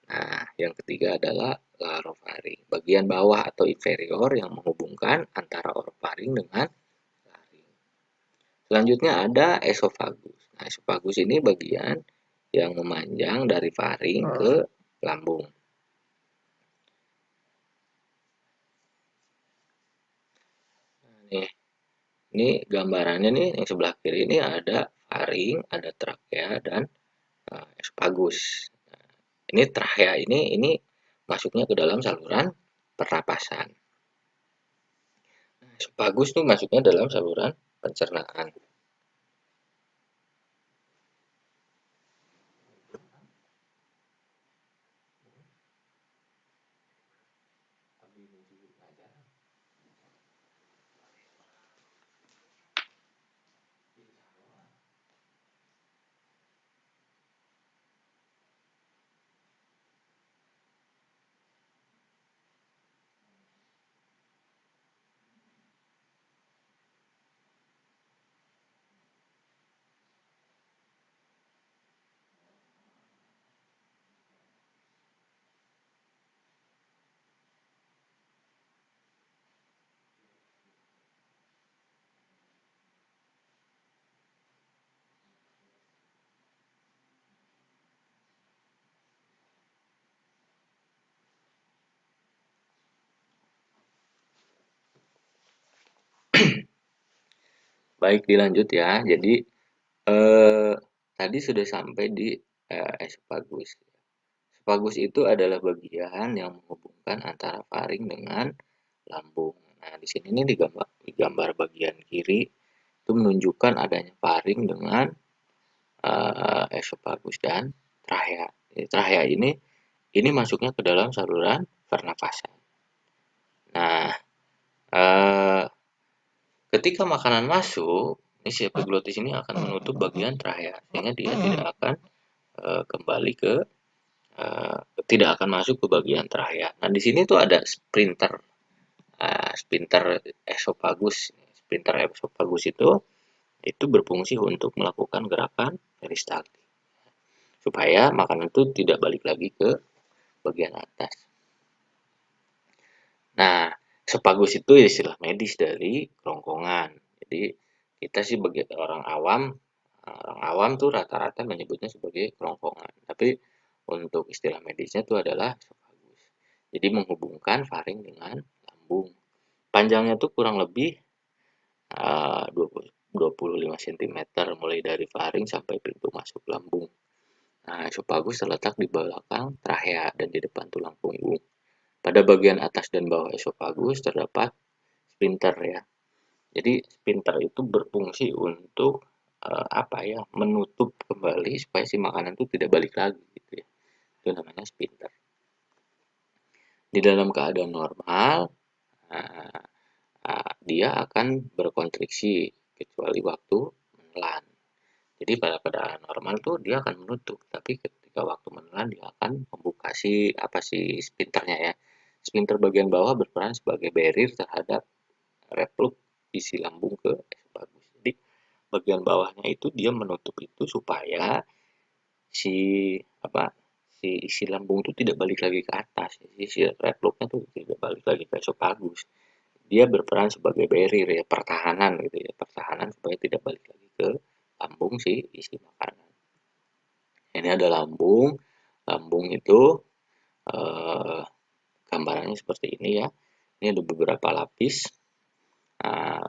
Nah, yang ketiga adalah larofaring, bagian bawah atau inferior yang menghubungkan antara orofaring dengan laring. Selanjutnya ada esofagus. Nah, esofagus ini bagian yang memanjang dari faring ke lambung. Nih, ini gambarannya nih yang sebelah kiri ini ada faring, ada trakea dan esofagus. Ini trachea ini masuknya ke dalam saluran pernapasan. Esofagus tuh masuknya dalam saluran pencernaan. Baik, dilanjut ya. Jadi tadi sudah sampai di esofagus. Esofagus itu adalah bagian yang menghubungkan antara faring dengan lambung. Nah, di sini nih di gambar bagian kiri itu menunjukkan adanya faring dengan esofagus dan trachea. Trachea ini masuknya ke dalam saluran pernafasan. Nah, eh, ketika makanan masuk, ini si epiglottis ini akan menutup bagian trachea sehingga dia tidak akan kembali ke tidak akan masuk ke bagian trachea. Nah, di sini tuh ada sphincter. Sphincter esophagus. Sphincter esophagus itu berfungsi untuk melakukan gerakan peristaltik supaya makanan itu tidak balik lagi ke bagian atas. Nah, esophagus itu istilah medis dari kerongkongan. Jadi kita sih bagi orang awam tuh rata-rata menyebutnya sebagai kerongkongan. Tapi untuk istilah medisnya itu adalah esophagus. Jadi menghubungkan faring dengan lambung. Panjangnya tuh kurang lebih 25 cm mulai dari faring sampai pintu masuk lambung. Nah, esophagus terletak di belakang trachea dan di depan tulang punggung. Pada bagian atas dan bawah esophagus terdapat sphincter ya. Jadi sphincter itu berfungsi untuk apa ya, menutup kembali supaya si makanan itu tidak balik lagi gitu ya. Itu namanya sphincter. Di dalam keadaan normal, uh, dia akan berkontriksi kecuali waktu menelan. Jadi pada keadaan normal tuh dia akan menutup, tapi ketika waktu menelan dia akan membuka si sphincternya ya. Sphincter bagian bawah berperan sebagai barrier terhadap reflux isi lambung ke esofagus. Jadi bagian bawahnya itu dia menutup itu supaya si apa si isi lambung itu tidak balik lagi ke atas. Si refluksnya tuh tidak balik lagi ke esofagus. Dia berperan sebagai barrier ya, pertahanan gitu ya, pertahanan supaya tidak balik lagi ke lambung si isi makanan. Ini ada lambung. Lambung itu eh, gambarannya seperti ini ya. Ini ada beberapa lapis. Nah,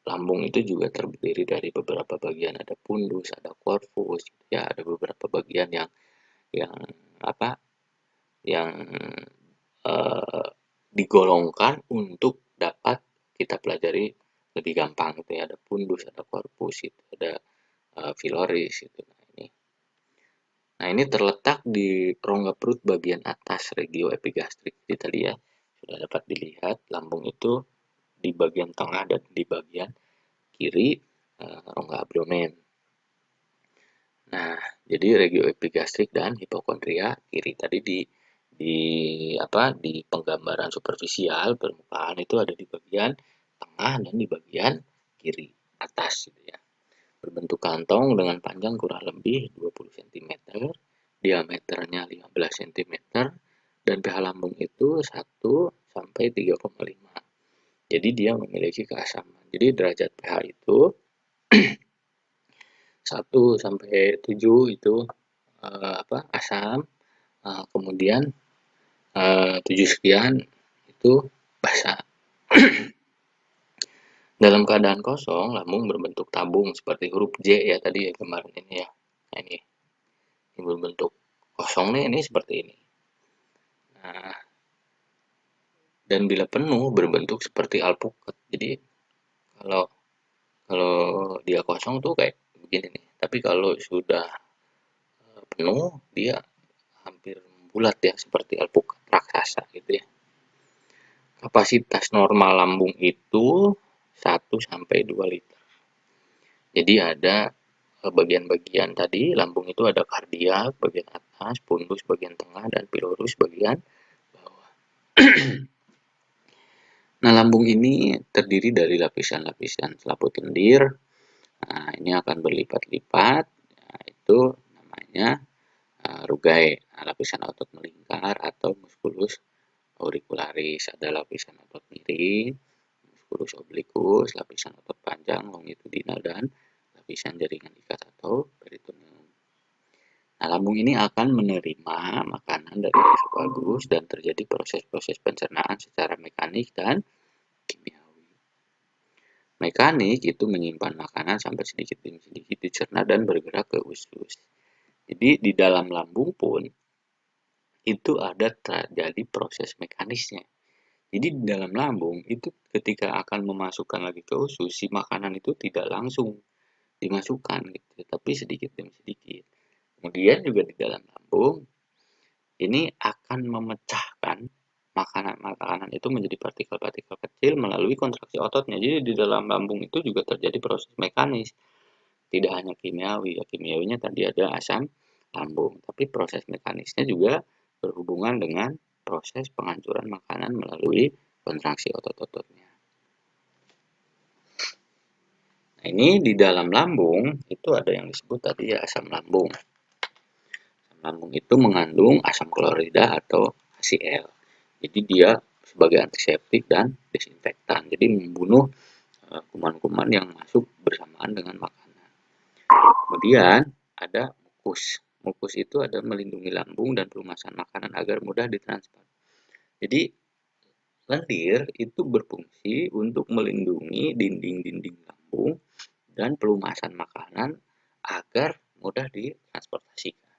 lambung itu juga terdiri dari beberapa bagian, ada pundus, ada corpus, gitu ya, ada beberapa bagian yang apa? Yang digolongkan untuk dapat kita pelajari lebih gampang gitu ya. Ada pundus, ada corpus, itu ada filoris itu. Nah, ini terletak di rongga perut bagian atas regio epigastrik. Jadi tadi ya sudah dapat dilihat lambung itu di bagian tengah dan di bagian kiri rongga abdomen. Nah, jadi regio epigastrik dan hipokondria kiri tadi di di penggambaran superficial permukaan itu ada di bagian tengah dan di bagian kiri atas gitu ya. Berbentuk kantong dengan panjang kurang lebih 20 cm, diameternya 15 cm, dan pH lambung itu 1 sampai 3,5. Jadi dia memiliki keasaman. Jadi derajat pH itu 1 sampai 7 itu asam, kemudian 7 sekian itu basa. Dalam keadaan kosong, lambung berbentuk tabung seperti huruf J ya tadi ya kemarin ini ya. Nah, ini berbentuk kosong nih, ini seperti ini. Nah, dan bila penuh berbentuk seperti alpukat. Jadi kalau kalau dia kosong tuh kayak begini nih. Tapi kalau sudah penuh dia hampir bulat ya seperti alpukat raksasa gitu ya. Kapasitas normal lambung itu 1 sampai 2 liter. Jadi ada bagian-bagian tadi lambung itu ada kardiak bagian atas, pundus bagian tengah, dan pilorus bagian bawah. Nah, lambung ini terdiri dari lapisan-lapisan selaput lendir. Nah, ini akan berlipat-lipat. Nah, itu namanya rugae. Nah, lapisan otot melingkar atau musculus auricularis. Ada lapisan otot miring, musculus obliquus, lapisan otot panjang longitudinal, dan lapisan jaringan ikat atau peritoneum. Nah, lambung ini akan menerima makanan dari esofagus dan terjadi proses-proses pencernaan secara mekanik dan kimiawi. Mekanik itu menyimpan makanan sampai sedikit demi sedikit dicerna dan bergerak ke usus. Jadi di dalam lambung pun itu ada terjadi proses mekanisnya. Jadi di dalam lambung itu ketika akan memasukkan lagi ke usus, si makanan itu tidak langsung dimasukkan gitu, tapi sedikit demi sedikit. Kemudian juga di dalam lambung ini akan memecahkan makanan-makanan itu menjadi partikel-partikel kecil melalui kontraksi ototnya. Jadi di dalam lambung itu juga terjadi proses mekanis, tidak hanya kimiawi. Ya, kimiawinya tadi ada asam lambung, tapi proses mekanisnya juga berhubungan dengan proses penghancuran makanan melalui kontraksi otot-ototnya. Nah, ini di dalam lambung itu ada yang disebut tadi ya asam lambung. Asam lambung itu mengandung asam klorida atau HCl. Jadi dia sebagai antiseptik dan desinfektan. Jadi membunuh kuman-kuman yang masuk bersamaan dengan makanan. Kemudian ada mukus. Mukus itu ada melindungi lambung dan pelumasan makanan agar mudah ditransfer. Jadi lendir itu berfungsi untuk melindungi dinding-dinding lambung dan pelumasan makanan agar mudah ditransportasikan.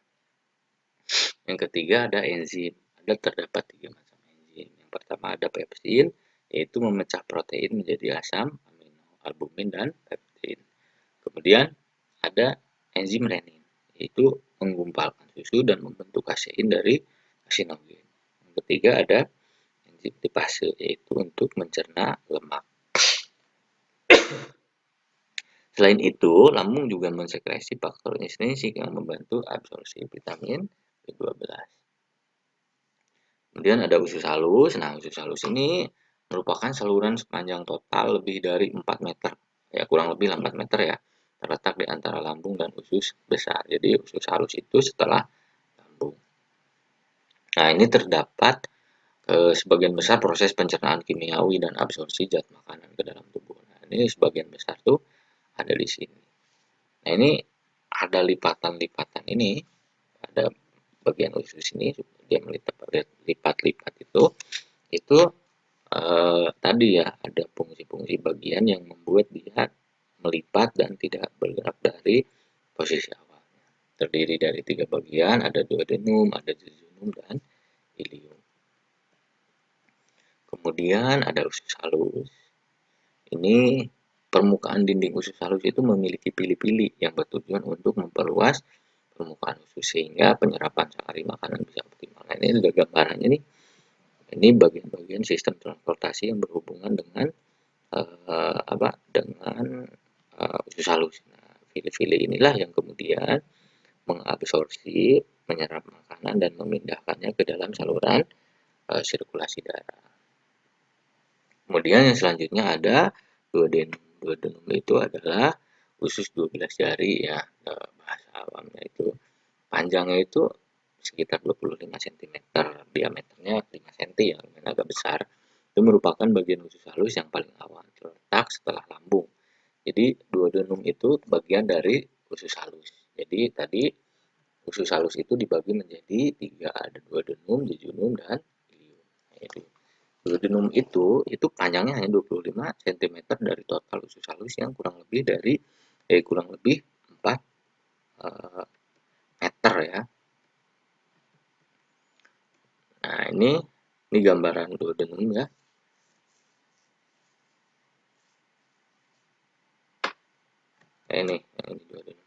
Yang ketiga ada enzim. Terdapat 3 macam enzim. Yang pertama ada pepsin, yaitu memecah protein menjadi asam, amino, albumin, dan peptin. Kemudian ada enzim renin, yaitu menggumpalkan susu dan membentuk kasein dari kasinogen. Yang ketiga ada enzim lipase, yaitu untuk mencerna lemak. Selain itu, lambung juga mensekresi faktor intrinsik yang membantu absorpsi vitamin B12. Kemudian ada usus halus. Nah, usus halus ini merupakan saluran sepanjang total lebih dari 4 meter, ya kurang lebih 4 meter ya, terletak di antara lambung dan usus besar. Jadi usus halus itu setelah lambung. Nah, ini terdapat sebagian besar proses pencernaan kimiawi dan absorpsi zat makanan ke dalam tubuh. Nah, ini sebagian besar tuh ada di sini. Nah, ini ada lipatan-lipatan ini, ada bagian usus ini, dia melipat-lipat itu tadi ya ada fungsi-fungsi bagian yang membuat dia melipat dan tidak bergerak dari posisi awal. Terdiri dari 3 bagian, ada duodenum, ada jejunum, dan ilium. Kemudian ada usus halus. Ini permukaan dinding usus halus itu memiliki pili-pili yang bertujuan untuk memperluas permukaan usus sehingga penyerapan sari makanan bisa optimal. Nah, ini ada gambarannya nih. Ini bagian-bagian sistem transportasi yang berhubungan dengan dengan usus halus. Nah, fili-fili inilah yang kemudian mengabsorpsi, menyerap makanan dan memindahkannya ke dalam saluran sirkulasi darah. Kemudian yang selanjutnya ada duodenum. Duodenum itu adalah usus 12 jari ya, bahasa awamnya itu. Panjangnya itu sekitar 25 cm, diameternya 5 cm ya, lumayan agak besar. Itu merupakan bagian usus halus yang paling awal, terletak setelah lambung. Jadi duodenum itu bagian dari usus halus. Jadi tadi usus halus itu dibagi menjadi 3, ada duodenum, jejunum, dan ilium. Nah, duodenum itu panjangnya hanya 25 cm dari total usus halus yang kurang lebih 4 meter ya. Nah, ini gambaran duodenum ya. Nah, ini duodenum.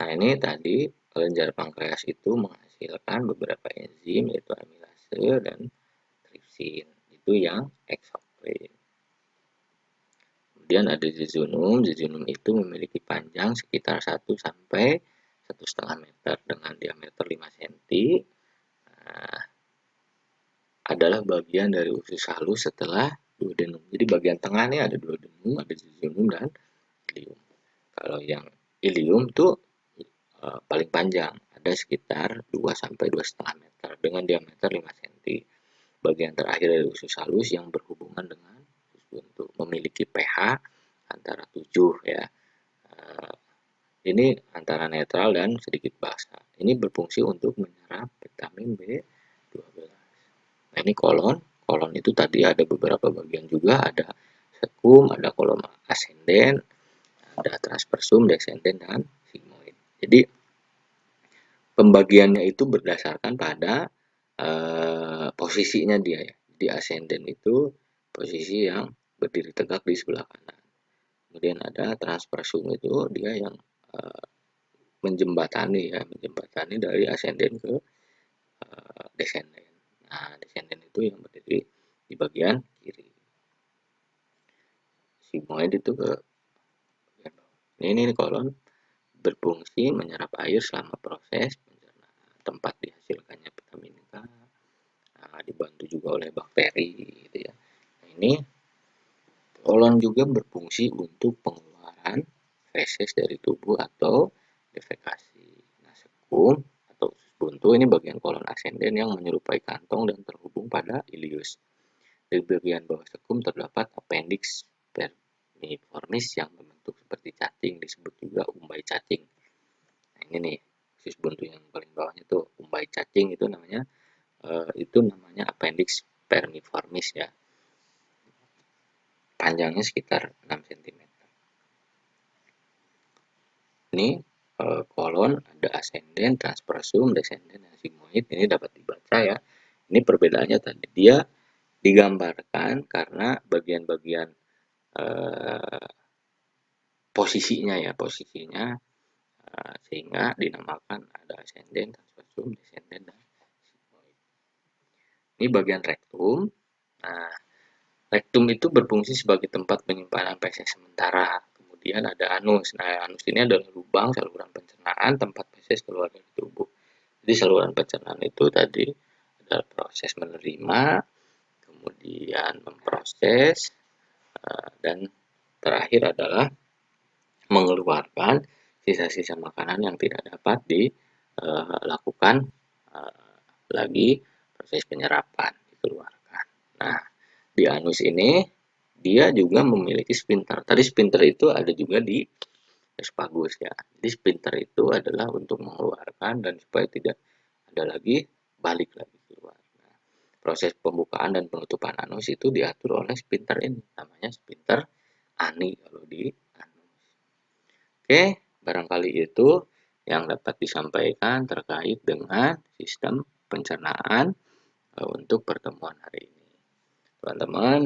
Nah, ini tadi kelenjar pankreas itu menghasilkan beberapa enzim yaitu amilase dan tripsin. Itu yang eksokrin. Kemudian ada jejunum. Jejunum itu memiliki panjang sekitar 1 sampai 1,5 meter dengan diameter 5 cm. Nah, adalah bagian dari usus halus setelah duodenum. Jadi bagian tengah nih ada duodenum, ada jejunum, dan ilium. Kalau yang ilium tuh paling panjang, ada sekitar 2 sampai 2,5 meter dengan diameter 5 cm. Bagian terakhir dari usus halus yang berhubungan dengan usus buntu memiliki pH antara 7 ya. Ini antara netral dan sedikit basah. Ini berfungsi untuk menyerap vitamin B12. Nah, ini kolon. Kolon itu tadi ada beberapa bagian juga, ada sekum, ada kolom ascendent, ada transversum, descendent, dan sigmoid. Jadi pembagiannya itu berdasarkan pada posisinya dia ya. Di ascendent itu posisi yang berdiri tegak di sebelah kanan. Kemudian ada transversum itu dia yang menjembatani dari ascendent ke descendant. Nah, descendant itu yang berdiri di bagian kiri. Sigmoid itu ke bagian bawah. Ini kolon berfungsi menyerap air selama proses pencernaan, tempat dihasilkannya vitamin K, dibantu juga oleh bakteri gitu ya. Nah, ini kolon juga berfungsi untuk pengeluaran feses dari tubuh atau defekasi. Nah, sekum atau usus buntu ini bagian kolon ascendent yang menyerupai kantong dan terhubung pada ileus. Di bagian bawah sekum terdapat appendix vermiformis yang berbentuk seperti cacing, disebut juga umbai cacing. Nah, ini nih usus buntu yang paling bawahnya tuh umbai cacing itu namanya appendix vermiformis ya. Panjangnya sekitar 6 cm. Ini kolon ada ascendent, transversum, descendent, dan sigmoid. Ini dapat dibaca ya. Ini perbedaannya tadi dia digambarkan karena bagian-bagian posisinya sehingga dinamakan ada ascendent, transversum, descendent, dan sigmoid. Ini bagian rektum. Nah, rektum itu berfungsi sebagai tempat penyimpanan feses sementara. Kemudian ada anus. Nah, anus ini adalah lubang saluran pencernaan tempat feses keluar dari tubuh. Jadi saluran pencernaan itu tadi adalah proses menerima, kemudian memproses, dan terakhir adalah mengeluarkan sisa-sisa makanan yang tidak dapat dilakukan lagi proses penyerapan, dikeluarkan. Nah, di anus ini dia juga memiliki sphincter. Tadi sphincter itu ada juga di esophagus ya. Jadi sphincter itu adalah untuk mengeluarkan dan supaya tidak ada lagi balik lagi keluar. Nah, proses pembukaan dan penutupan anus itu diatur oleh sphincter ini, namanya sphincter ani kalau di anus. Oke, barangkali itu yang dapat disampaikan terkait dengan sistem pencernaan untuk pertemuan hari ini. Teman-teman,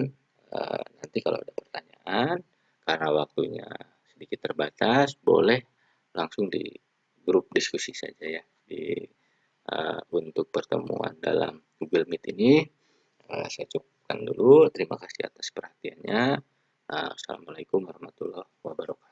nanti kalau ada pertanyaan, karena waktunya sedikit terbatas, boleh langsung di grup diskusi saja ya. Untuk pertemuan dalam Google Meet ini, saya cukupkan dulu. Terima kasih atas perhatiannya. Assalamualaikum warahmatullahi wabarakatuh.